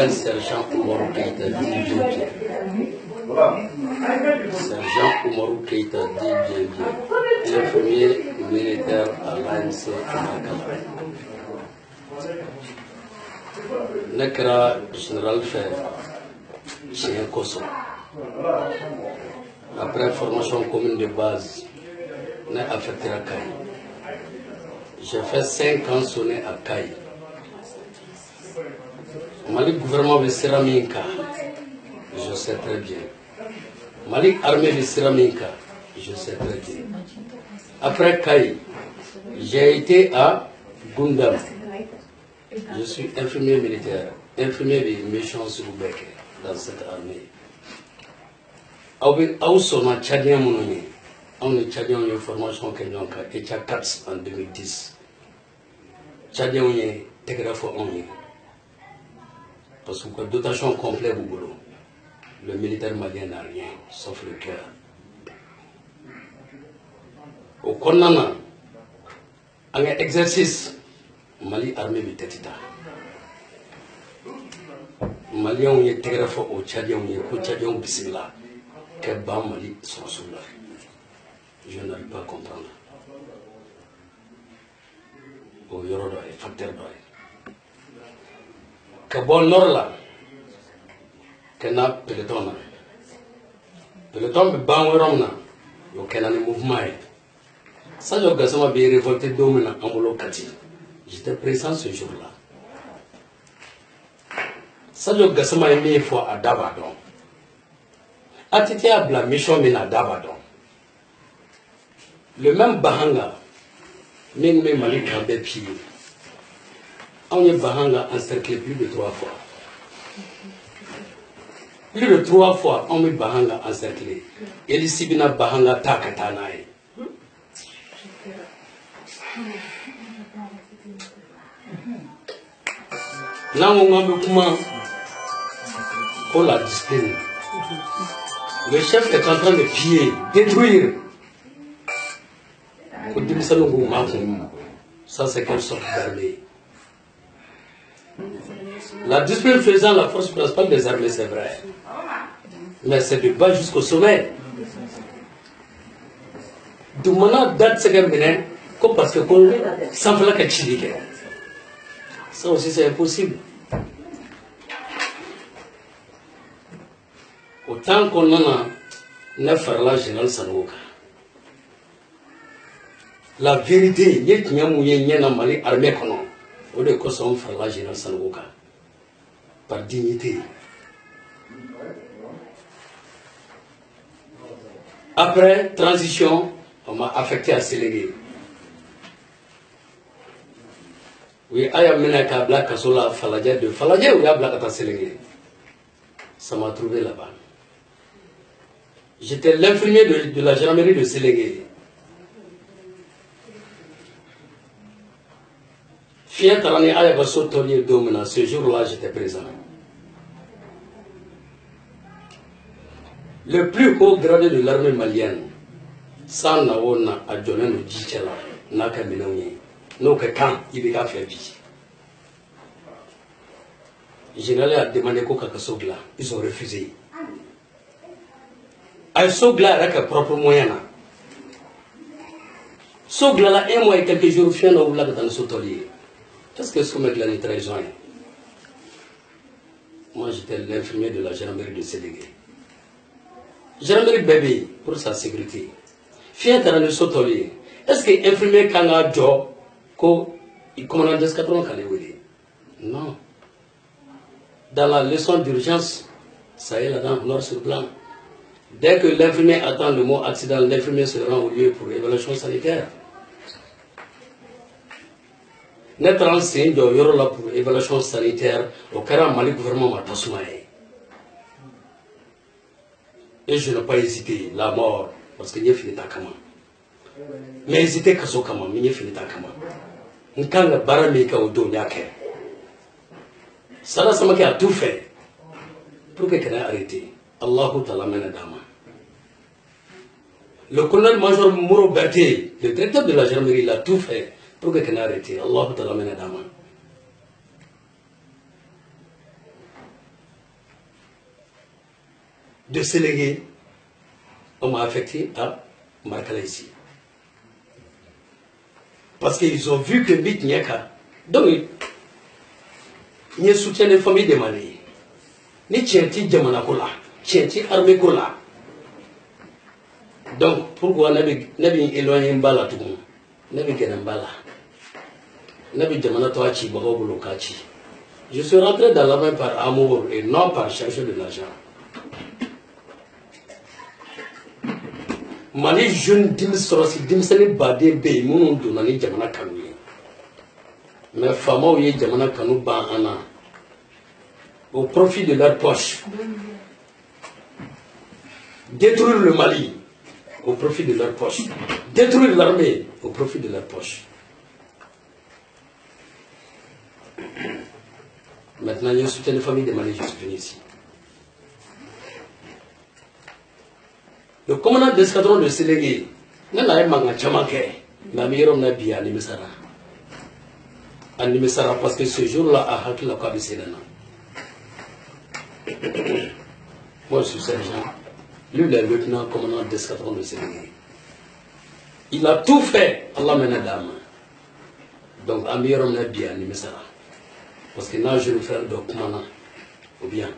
m'appelle Sergent Oumarou Keïta, dit bien bien. Sergent Oumarou Keïta, dit bien bien. Infirmier militaire à l'ANC Makala. Nekra général fait chez un Koso. Après formation commune de base, n'est affecté à Kaï. J'ai fait 5 ans sonné à Kaï. Mali gouvernement de Siraminka, je sais très bien. Mali armée de Siraminka, je sais très bien. Après Kaï, j'ai été à Gundam. Je suis infirmier militaire, infirmier de méchants Soubeke dans cette armée. Aousona Tchadien Mounoni, on est Tchadien une formation Kenyonka et Tchakats en 2010. Tchadien on est télégraphe on est. Parce que la dotation complète au boulot, le militaire malien n'a rien, sauf le cœur. Au Konana, en exercice, Mali armée de Tétita. Malien on est télégraphe au Tchadien, on est Tchadien Bissila. Que Bam Mali sont sous là. Je n'arrive pas à comprendre. Au Yoro doy, facteur doy. Que bon nord là, que n'a peloton là. Peloton ban werom na, yo que n'a le mouvement. Ça je gagne ma bien révolté dominant en molo kati. J'étais présent ce jour-là. Ça je gagne ma une fois à Dabadon. Atitia bla mission mena Dabadon. Le même Bahanga, même Mali Kambé pied. On est Bahanga encerclé plus de 3 fois. Plus de 3 fois, on est Bahanga encerclé. Et ici, bina Bahanga Takatanae. Là, on a beaucoup pour la discipline. Le chef est en train de piller, détruire. Ça, c'est quelle sorte d'armée? La discipline faisant la force principale des armées, c'est vrai. Mais c'est de bas jusqu'au sommet. Du moment date c'est que comme parce que sans faire la chilique. Ça aussi, c'est impossible. Autant qu'on en a, ne faire la générale Sanoka. La vérité, il y a un Mali armée qu'on a. Au lieu qu'on s'en faire la générale Sanoka. Par dignité. Après, transition, on m'a affecté à Sélégué. Oui, Aya Menaka Black Kasola Faladja de Faladja ou Yablak à Sélégué. Ça m'a trouvé là-bas. J'étais l'infirmier de la gendarmerie de Sélégué. Fiat Tarani Aya Basso Torier Domina, ce jour-là, j'étais présent. Le plus haut gradé de l'armée malienne, sans Naona à Jonen de Djichela, Naka Menouni, Noka Kan, il a fait vie. Le général a demandé Koka Sogla, ils ont refusé. Al Sogla avec un propre moyen. Sogla là, un mois et quelques jours, fier dans le Sotolier. Qu'est-ce que ce mec là est très joint? Moi j'étais l'infirmier de la gendarmerie de Sélégué. Gendarmerie bébé pour sa sécurité. Fier dans le Sotolier. Est-ce que l'infirmier Kanga Joe, il commande d'escadron Kalewele? Non. Dans la leçon d'urgence, ça est là-dedans, noir sur blanc. Dès que l'infirmier attend le mot accident, l'infirmier se rend au lieu pour évaluation sanitaire. Notre enseigne de Yorola pour évaluation sanitaire, au Kara Mali gouvernement m'a tassumaé. Et je n'ai pas hésité, la mort, parce que j'ai fini ta kama. Mais hésité que so kama, mais j'ai fini ta kama. Nkanga baramika au dos nyake. Sada Samake a tout fait pour que quelqu'un arrête. Allahu Ta'ala mena dama. Le colonel-major Mouro Berté, le directeur de la gendarmerie, il a tout fait pour que quelqu'un arrête. Allahu Ta'ala mena dama. de Sélégué, on m'a affecté à Markala ici. Parce qu'ils ont vu que Bit Nyaka, donc, il soutient les familles de Mali. Ni Tchenti Djamanakola, Tchenti Armée Kola. Donc, pourquoi Nabi éloigné Mbala tout le monde? Nabi Genambala. Nabi Djamanatoachi, Bagobolo Kachi. Je suis rentré dans la main par amour et non par chercher de l'argent. Mali jeune dimsorosi dimsani bade be munu donani jamana kanu ye. Mais famaw ye jamana kanu ban ana au profit de leur poche. Détruire le Mali au profit de leur poche. Détruire l'armée au profit de leur poche. Maintenant, je soutiens les familles de Mali, je suis venu ici. Le commandant d'escadron de Sélégué, n'a pas manga chamanke, n'a meilleur n'a bien animesara. Animesara parce que ce jour-là, à Hakil la Kabisénana. Moi, je suis sergent. Lui, le lieutenant commandant d'escadron de Sélégué. Il a tout fait, Allah mena dame. Donc, à meilleur n'a bien animesara. Parce que là, je vais faire le commandant, ou bien.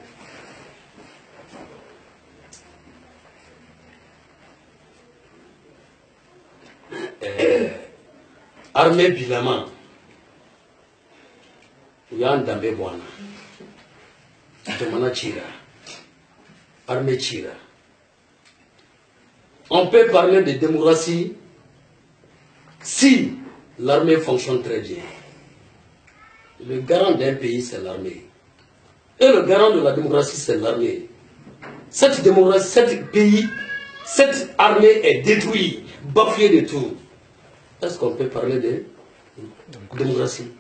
Armée Bilama, Yann Dambe Boana, Domana Chira, Armée Chira. On peut parler de démocratie si l'armée fonctionne très bien. Le garant d'un pays, c'est l'armée. Et le garant de la démocratie, c'est l'armée. Cette démocratie, cet pays, cette armée est détruite, bafouée de tout. Est-ce qu'on peut parler de démocratie?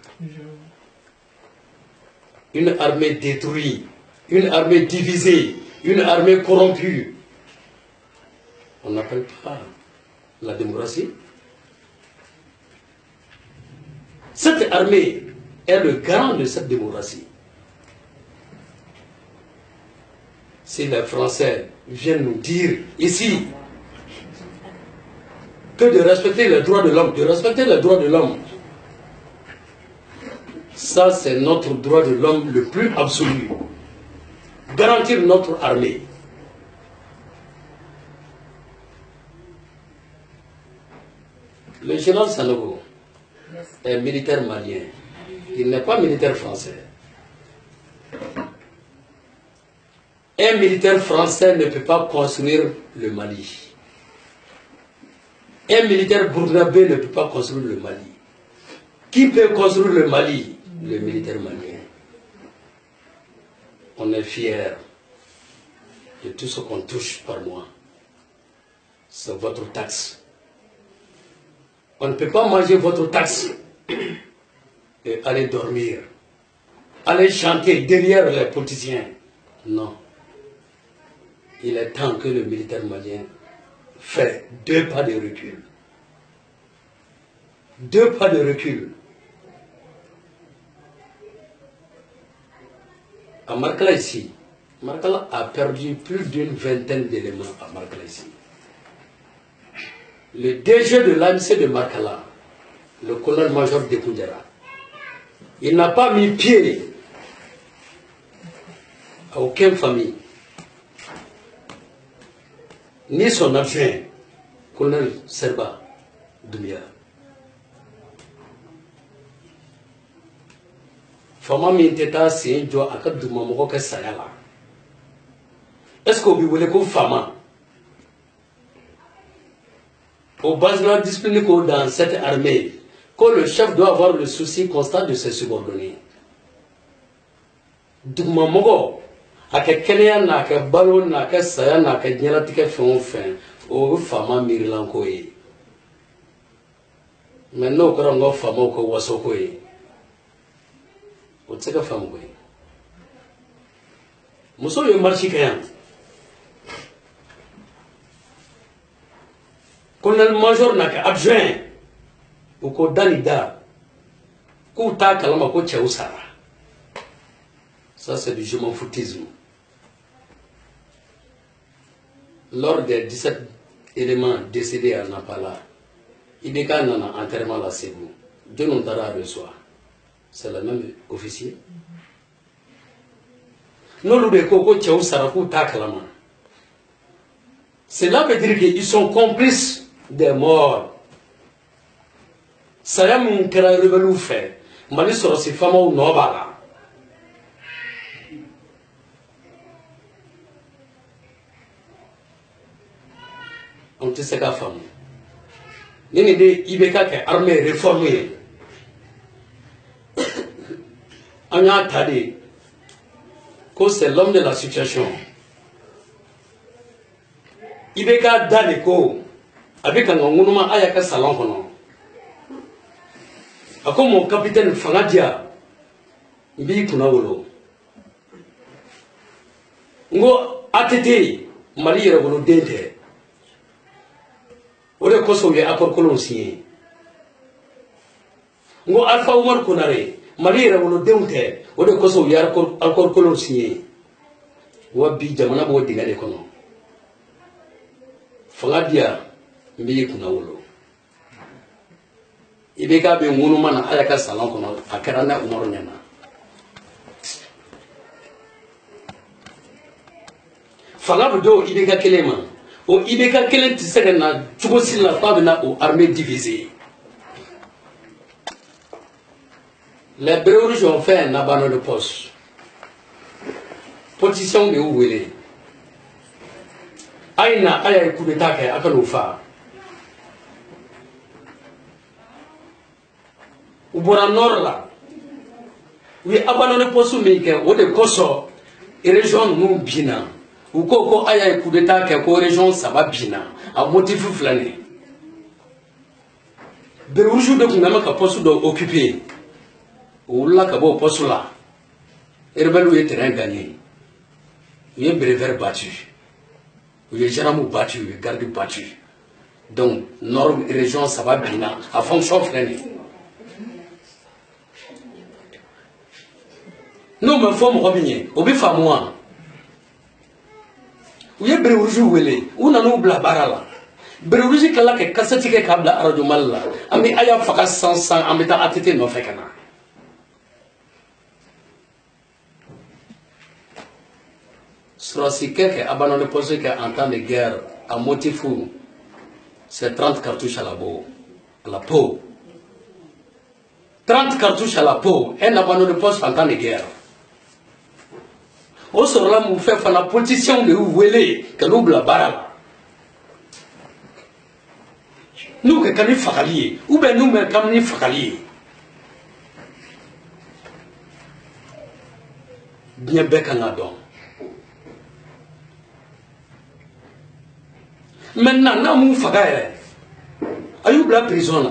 Une armée détruite, une armée divisée, une armée corrompue. On n'appelle pas la démocratie. Cette armée est le garant de cette démocratie. Si les Français viennent nous dire ici que de respecter les droits de l'homme, ça c'est notre droit de l'homme le plus absolu. Garantir notre armée. Le général Sanogo est militaire malien. Il n'est pas militaire français. Un militaire français ne peut pas construire le Mali. Un militaire burkinabé ne peut pas construire le Mali. Qui peut construire le Mali? Le militaire malien. On est fiers de tout ce qu'on touche par mois. C'est votre taxe. On ne peut pas manger votre taxe et aller dormir, aller chanter derrière les politiciens. Non. Il est temps que le militaire malien fait 2 pas de recul. 2 pas de recul. À Markala ici, Markala a perdu plus d'une vingtaine d'éléments à Markala ici. Le DG de l'AMC de Markala, le colonel-major de Koundjara, il n'a pas mis pied à aucune famille, ni son adjoint, colonel Serba Doumbia. Fama minteta c'est jo akaduma moko ka sayala. Est-ce qu'on veut ko fama? Au base de la discipline dans cette armée, que le chef doit avoir le souci constant de ses subordonnés. Duma moko aka keleya na ka balo na ka saya na ka nyalatika fon fin o fama mirilanko yi. Maintenant ko rango fama ko wasoko yi. C'est que femme, oui. Nous sommes les marchikayan. Colonel-major n'a qu'à adjoint ou qu'au danida, qu'au ta kalama ko tchaousara. Ça, c'est du je m'en foutisme. lors des 17 éléments décédés à Napala, IBK nana enterrement la Ségou. Dieu nous dara reçoit. C'est le même officier. Nous nous découvrons que Sarakou Taklama. Cela veut dire qu'ils sont complices des morts. Ça y a mon cœur révélé fait. Mali sur ces femmes au Nobala. On te sait qu'à femme. N'est des Ibeka qui est armée réformée. On a tardé. Que c'est l'homme de la situation. Ibeka Daneko. Avec un monument Ayaka Salon. Ako mon capitaine Fangadia. Mbi Kunawolo. Ngo ATT. Mali Yero Dente. Ode koso ye accord colon signé ngo Alpha Oumar Konaré Mali rawolo deunte ode koso ye accord colon signé wabi jamana bo digale kono Fangadia mbi kuna wolo ibeka be ngunu mana ayaka salon kono akarana Umaru nyana Fanga do ibeka kelema au Ibeka Kelen Tisserena, Tchougosil la Pabna ou armée divisée. Les Bréouris ont fait un abandon de poste. Position de Ouwele. Aïna Aya coup d'état à Kaloufa. Ou Bora Nord là. Oui, abandon de poste, mais au de Koso, et région nous bina. Ou koko aya coup d'état que ko région ça va bien a motif flâner Beroujou de kunama ka poste do occupé ou là ka bo poste là Herbelou est terrain gagné il est brevet battu il est généralement battu il est garde battu donc norme et région ça va bien à fonction flâner nous me faut me revenir au bifa moi ou ye Bréoujou wele ou nanou bla barala Bréoujou kala ke kasati ke kabla arajo malla ami aya faka sansan amita atete no fekana Srasi ke abandon le poste que en temps de guerre à motif c'est 30 cartouches à la peau 30 cartouches à la peau un abandon de poste en temps de guerre au sort là mon fait la politicien de Ouwele que nous la barala nous que quand il fakalier ou bien nous mais quand il fakalier bien bec en adon maintenant na mon fakaire ayou la prison là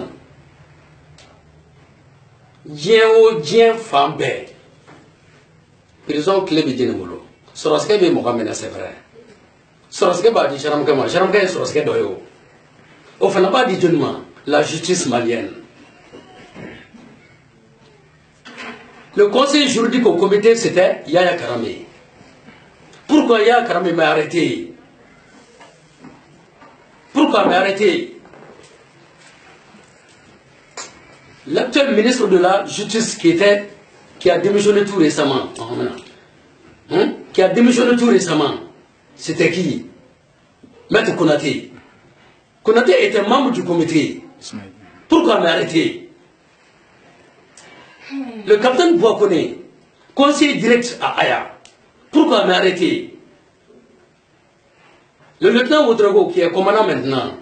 dien femme prison clé de Djenemolo. Soroske be Mohamed c'est vrai. Soroske ba di Sharamka Soroske doyo. Au fait, n'a pas dit la justice malienne. Le conseil juridique au comité c'était Yaya Karamé. Pourquoi Yaya Karamé m'a arrêté? Pourquoi m'a arrêté? L'actuel ministre de la Justice qui a démissionné tout récemment, c'était qui? Maître Konaté. Konaté était membre du comité. Pourquoi m'a arrêté? Le capitaine Bouakone, conseiller direct à Aya. Pourquoi m'a arrêté? Le lieutenant Oudrago, qui est commandant maintenant,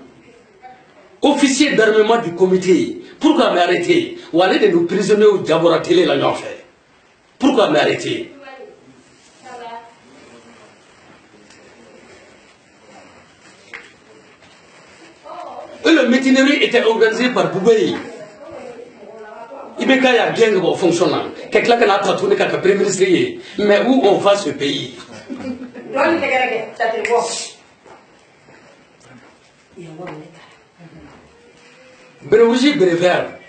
officier d'armement du comité, pourquoi m'a arrêté? Ou aller de nos prisonniers au Diabora Télé la fait. Pourquoi m'a arrêté? Et le métinerie était organisé par Boubaï. Ibeka y a bien de fonctionnant. Quelqu'un qui a tourné comme premier ministre. Mais où on va ce pays? Bréouji Brévert,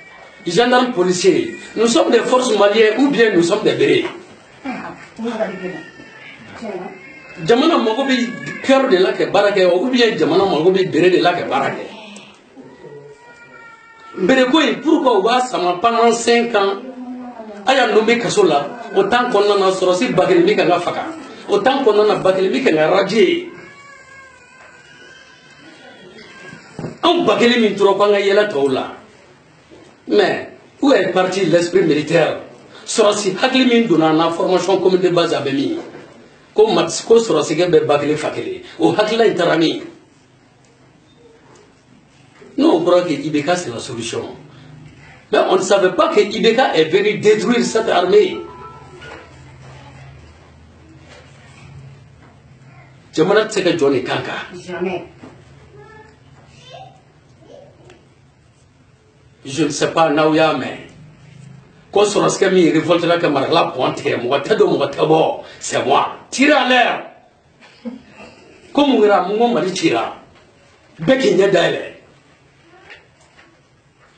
gendarmes policiers, nous sommes des forces maliennes ou bien nous sommes des bérets. Jamana Mogobi cœur de la que barake ou bien jamana mango bi bere de la que barake. Bere ko pourquoi wa sama pendant 5 ans aya nommé kasola autant qu'on en a sorti bagel mi kanga faka autant qu'on en a bagel mi kanga radier. On bagel mi tro ko nga yela tawla. Mais où est parti l'esprit militaire? Sorasi hakli min donna na formation comme de base abemi. Ko matsko sorasi ke be bagel fakeli. O hakla interami. Nous, on croit que Ibeka, c'est la solution. Mais on ne savait pas que Ibeka est venu détruire cette armée. Je me dis que Johnny Kanka. Jamais. Je ne sais pas, Naouya, mais. Quand on a mis révolte là, comme la pointe, c'est moi. Tire à l'air. Comme on a mon mari tira. Bekin Yadale.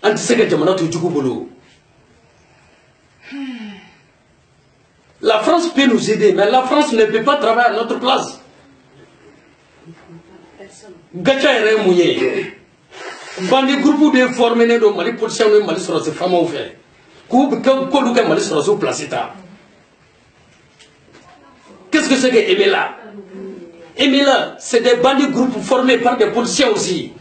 La France peut nous aider, mais la France ne peut pas travailler à notre place. Gacha est mouillé. Bandi groupe de formés de Mali policiers de Mali sur ces femmes au fait. Qu'est-ce Mali sur ce place? Qu'est-ce que c'est que Emila? Emila, c'est des bandits groupes formés par des policiers aussi.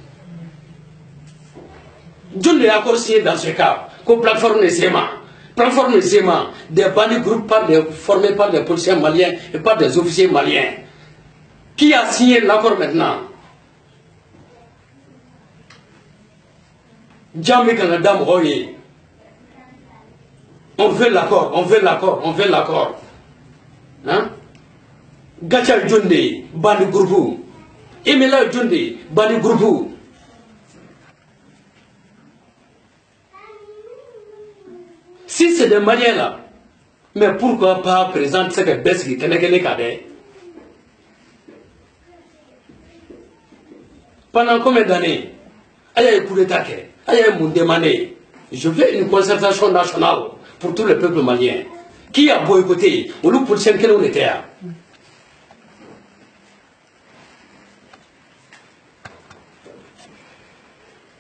Dieu n'est encore signé dans ce cas, comme plateforme Zema. Plateforme Zema, des bandits groupes formés par des policiers maliens et par des officiers maliens. Qui a signé l'accord maintenant? Djamé Canada Mouroye. On veut l'accord, on veut l'accord, on veut l'accord. Hein? Gacha Djondé, bandit groupe. Emela Djondé, bandit groupe. Si c'est des Maliens là, mais pourquoi pas présenter cette baisse qui tenait les cadets? Pendant combien d'années? Aïe, coup d'État, aïe, mon demandé. Je veux une concertation nationale pour tout le peuple malien. Qui a boycotté? Ou nous pour 5 ans on était là.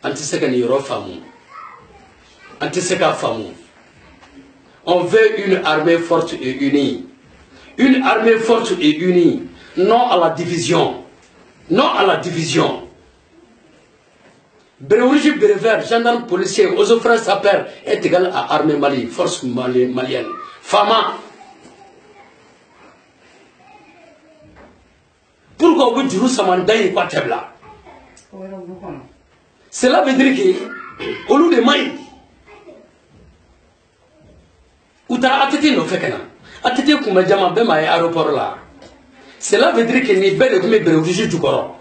Antiseka ni yoro famu. Antiseka famu. On veut une armée forte et unie. Une armée forte et unie. Non à la division. Non à la division. Béréouji Bérévert, gendarme policier, aux frères sapeurs est égal à armée Mali, force malienne. Fama. Pourquoi vous dites Samandaï pas là? Cela veut dire que, au lieu de maïs, Outara atete no fekena atete kuma jama be ma aéroport là. Cela veut dire que ni belle comme Béréouji du Coran.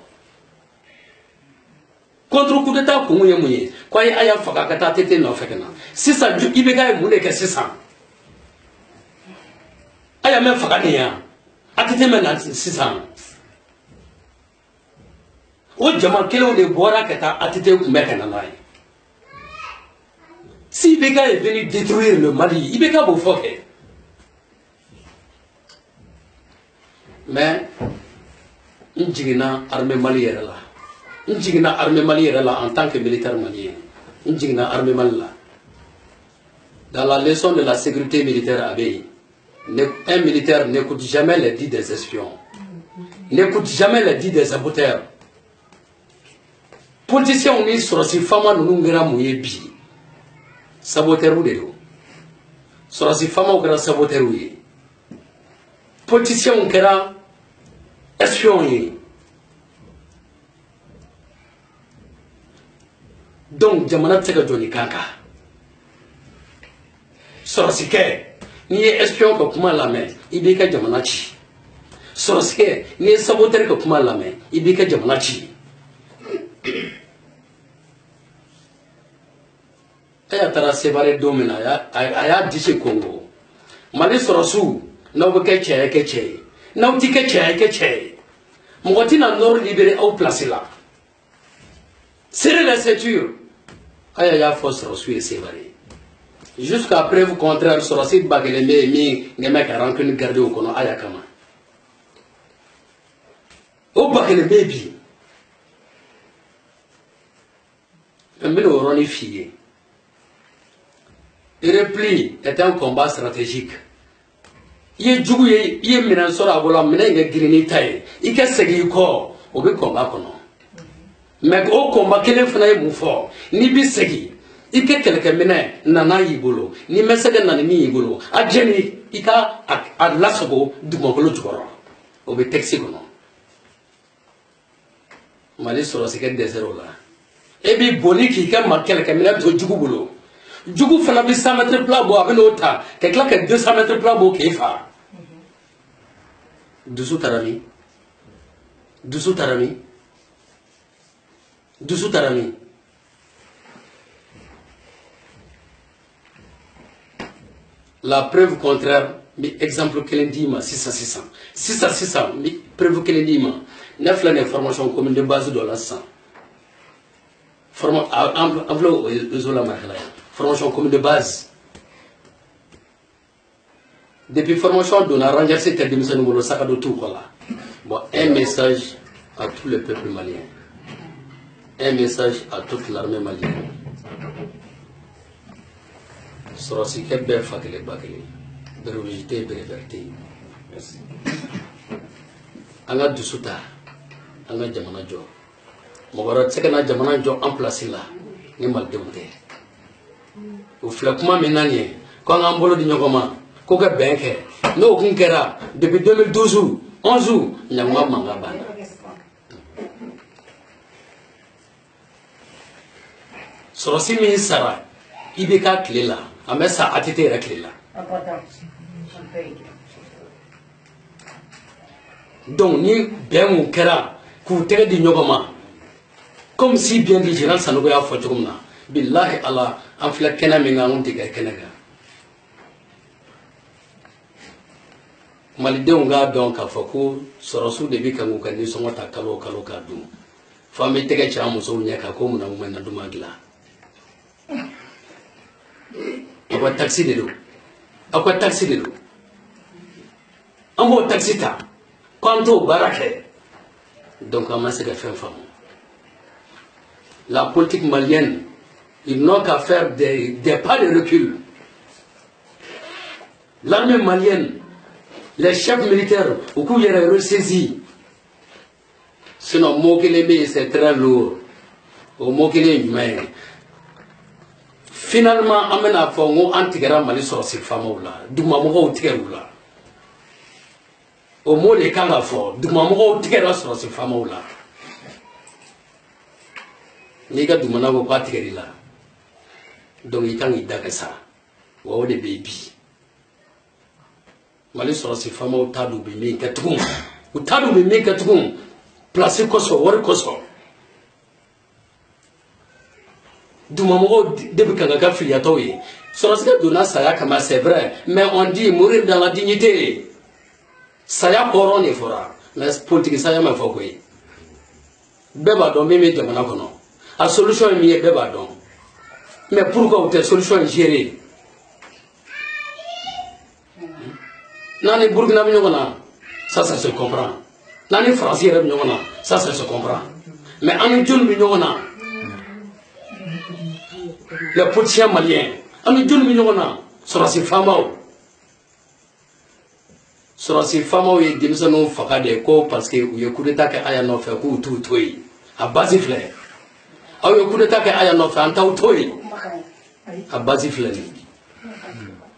Contre coup d'état ko muye muye ko ay aya faka kata atete no fekena. Si ça Ibeka e mune ke 600. Aya men faka ni ya. Atete men 600. O jama kelo de bora kata atete kuma kana nai. Si Ibeka est venu détruire le Mali, Ibeka vous faut. Mais, N'jigina armée malienne là. N'jigina armée malienne là en tant que militaire malien. N'jigina armée malienne là. Dans la leçon de la sécurité militaire à Béi, un militaire n'écoute jamais les dits des espions. N'écoute jamais les dits des saboteurs. Politiciens on est sur ces femmes nous n'gira mouillé bi. Saboteur ou de l'eau. Sur ces femmes on saboteur ou y. Politiciens on kera espion y. Donc jamana teka Johnny Kanka. Sur ce que ni espion ko kuma la main, Ibeka jamana chi. Sur ce que ni saboteur ko kuma la main, Ibeka jamana chi. Aya tara séparé domina aya dise Congo Mali sorosu na wo ke che na uti ke che mongoti na nord libéré au place là serrer la ceinture aya ya force sorosu et séparé jusqu'à preuve contraire sorosu bagele mi ngeme ka rancune garder au kono aya kama o bakele baby. Mbino roni fiye. Le repli est un combat stratégique. Il y a minan sora abola minan nga girini taye. Ika segi ko obe combat kono. Mais au combat kelen fana ye mun fɔ ni bi segi I ka kɛlɛkɛ minɛ nana y'i bolo ni mɛsɛgɛ nana min y'i bolo a jɛni I ka a lasago dugumakolo jukɔrɔ o bɛ texte kɔnɔ Mali sɔrɔsikɛ dɛsɛra o la e bi boli k'i ka kɛlɛkɛ minɛ to jugu bolo jugu fana bi 100 mètres plat bɔ a bɛ n'o ta ka tila ka 200 mètres plat bɔ k'e fa dusu taara min dusu taara min dusu taara min la preuve contraire mais exemple kelen di ma 600 mais preuve kelen di ma ne filɛ nin formation commune de base dɔ la sisan an filɛ réseau la marakala yan formation commune de base depuis formation donna renversé tɛ denmisɛnnin bolo saka dɔ t'u kɔ la bon un message à tout le peuple malien un message à toute l'armée malienne sɔrɔsikɛ bɛɛ fa kelen ba kelen bérérogité bérébérité an ka dusu ta an ka jamana jɔ mɔgɔ wɛrɛ tɛ se ka na jamana jɔ en place la ni malidenw tɛ o filɛ kuma min na nin ye ko an k'an bolo di ɲɔgɔn ma ko ka bɛn kɛ n'o kun kɛra depuis 2012 11 ɲanguma mankan banna sɔrɔsi min sara I bɛ k'a tile la a bɛ sa a tɛ yɛrɛ tile la donc ni bɛn mun kɛra k'u tɛgɛ di ɲɔgɔn ma comme si bien dit général Sanogo y'a fɔ cogo min na bilahi ala an filɛ kɛnɛ min kan an tɛ kɛ kɛnɛ kan malidenw k'a dɔn k'a fɔ ko sɔrɔsiw de bɛ kan k'u ka nisɔngɔ ta kalo o kalo k'a dun fo an bɛ tɛgɛ cɛ an musow ɲɛ kan ko mun na mun bɛ na duman dilan a ko taxi de don a ko taxi de don an b'o taxi ta k'an t'o baara kɛ donc an ma se ka fɛn faamu la politique malienne ils n'ont qu'à faire des pas de recul l'armée malienne les chefs militaires u k'u yɛrɛ ressaisi sinon mot kelen bɛ yen c'est très lourd o mot kelen ye jumɛn ye finalement an bɛna fɔ ko an tigɛra Mali sɔrɔsi faamaw la dugumamɔgɔw tigɛr'u la o mot de kan ka fɔ dugumamɔgɔw tigɛra sɔrɔsi faamaw la n'i ka dugumana ko k'a tigɛr'i la donc I kan k'i da kɛ sa wa o de bɛ yen bi Mali sɔrɔsi faamaw t'a dɔn u bɛ min kɛ tugun u t'a dɔn u bɛ min kɛ tugun place kosɔn wari kosɔn dugumamɔgɔw de bɛ kan ka kɛ filiyatɔw ye sɔrɔsikɛ donna saya kama c'est vrai mais on dit mourir dans la dignité saya hɔrɔn de fɔra mais politique saya ma fɔ koyi bɛɛ b'a dɔn min bɛ jamana kɔnɔ a solution ye min ye bɛɛ b'a dɔn mais pourquoi u tɛ solution gérer n'an ni Burkina bɛ ɲɔgɔn na ça se comprend n'an ni Faransi yɛrɛ bɛ ɲɔgɔn na ça se comprend mais an ni jɔn bɛ ɲɔgɔn na les politiciens maliens an ni jɔn bɛ ɲɔgɔn na sɔrɔsi faamaw ye denmisɛnninw faga de ko parce que u ye coup d'état kɛ Aya nɔfɛ k'u t'u to yen a base filɛ aw ye coup d'état kɛ Aya nɔfɛ an t'aw to yen a base filɛ nin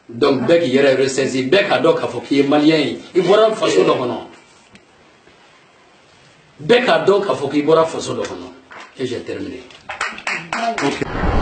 donc bɛɛ k'i yɛrɛ ressaisi bɛɛ k'a dɔn k'a fɔ k'i ye malien ye I bɔra faso dɔ kɔnɔ bɛɛ k'a dɔn k'a fɔ k'i bɔra faso dɔ kɔnɔ et j'ai terminé. Okay.